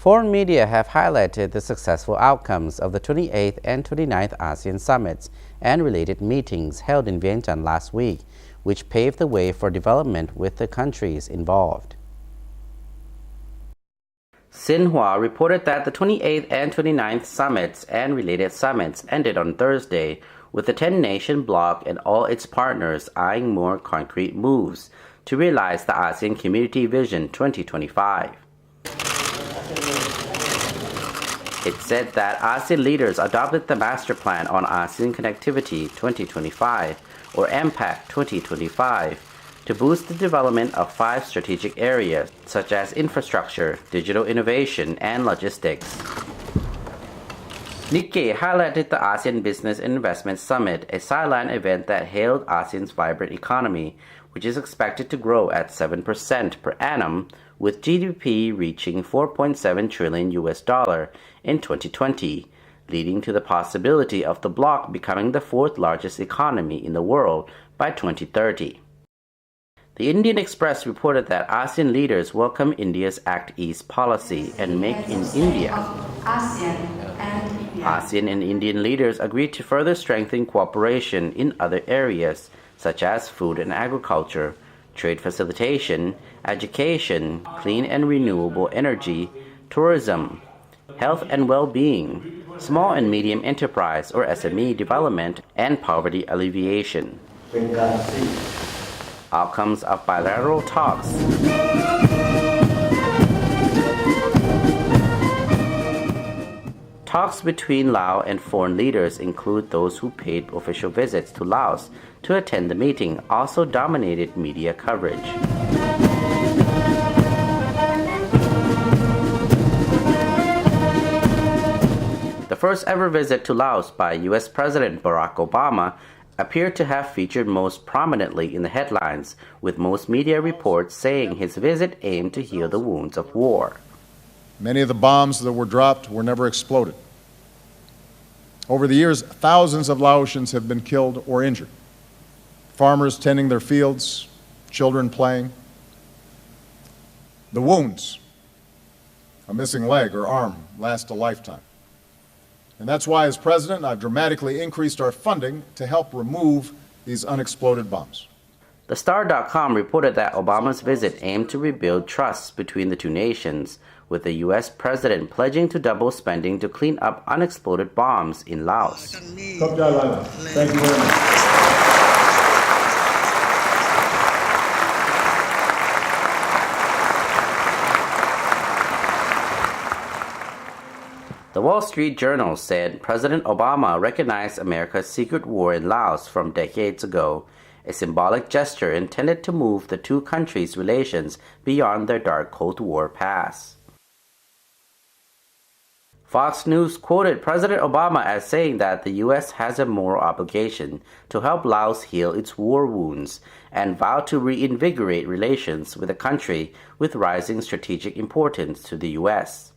Foreign media have highlighted the successful outcomes of the 28th and 29th Asean Summits and related meetings held in Vientiane last week, which paved the way for development with the countries involved. Xinhua reported that the 28th and 29th Summits and related summits ended on Thursday, with the 10-nation bloc and all its partners eyeing more concrete moves to realize the Asean Community Vision 2025. It said that ASEAN leaders adopted the Master Plan on Asean Connectivity 2025, or MPAC 2025, to boost the development of 5 strategic areas such as infrastructure, digital innovation, and logistics. NIKKEI highlighted the ASEAN Business and Investment Summit, a sideline event that hailed ASEAN's vibrant economy, which is expected to grow at 7% per annum, with GDP reaching $4.7 trillion in 2020, leading to the possibility of the bloc becoming the 4th largest economy in the world by 2030. The Indian Express reported that ASEAN leaders welcome India's Act East policy and Make in India. ASEAN and Indian leaders agreed to further strengthen cooperation in other areas such as food and agriculture, trade facilitation, education, clean and renewable energy, tourism, health and well-being, small and medium enterprise or SME development, and poverty alleviation. Outcomes of bilateral talks. Talks between Laos and foreign leaders include those who paid official visits to Laos to attend the meeting, also dominated media coverage. The first ever visit to Laos by U.S. President Barack Obama appeared to have featured most prominently in the headlines, with most media reports saying his visit aimed to heal the wounds of war. Many of the bombs that were dropped were never exploded. Over the years, thousands of Laotians have been killed or injured. Farmers tending their fields, children playing. The wounds, a missing leg or arm, last a lifetime. And that's why, as president, I've dramatically increased our funding to help remove these unexploded bombs. The Star.com reported that Obama's visit aimed to rebuild trust between the two nations, with the U.S. president pledging to double spending to clean up unexploded bombs in Laos. Thank you very much. The Wall Street Journal said President Obama recognized America's secret war in Laos from decades ago, a symbolic gesture intended to move the two countries' relations beyond their dark Cold War past. Fox News quoted President Obama as saying that the U.S. has a moral obligation to help Laos heal its war wounds and vowed to reinvigorate relations with a country with rising strategic importance to the U.S.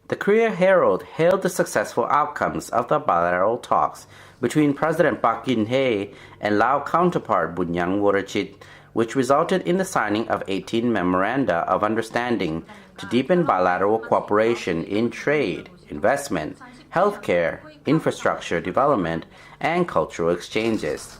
The Korea Herald hailed the successful outcomes of the bilateral talks between President Park Geun-hye and Lao counterpart Bunyang Vorachit, which resulted in the signing of 18 memoranda of understanding to deepen bilateral cooperation in trade, investment, healthcare, infrastructure development, and cultural exchanges.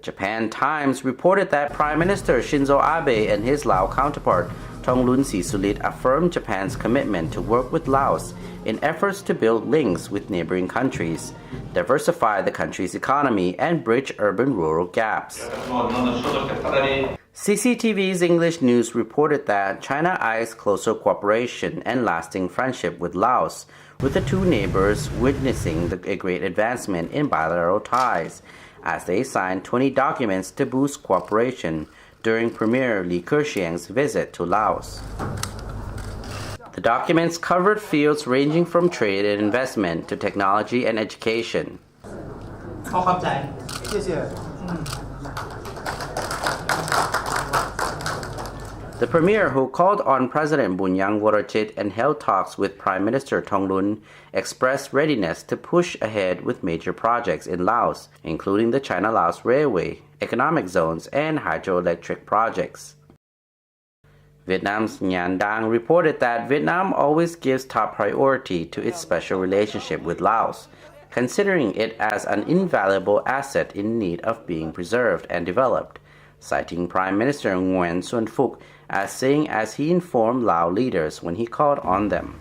Japan Times reported that Prime Minister Shinzo Abe and his Lao counterpart Thongloun Sisulit affirmed Japan's commitment to work with Laos in efforts to build links with neighboring countries, diversify the country's economy, and bridge urban-rural gaps. CCTV's English News reported that China eyes closer cooperation and lasting friendship with Laos, with the two neighbors witnessing a great advancement in bilateral ties, as they signed 20 documents to boost cooperation during Premier Li Keqiang's visit to Laos. The documents covered fields ranging from trade and investment to technology and education. The premier, who called on President Bunyang Vorachit and held talks with Prime Minister Thongloun, expressed readiness to push ahead with major projects in Laos, including the China-Laos Railway economic zones, and hydroelectric projects. Vietnam's Nhan Dang reported that Vietnam always gives top priority to its special relationship with Laos, considering it as an invaluable asset in need of being preserved and developed, citing Prime Minister Nguyen Xuan Phuc as saying as he informed Lao leaders when he called on them.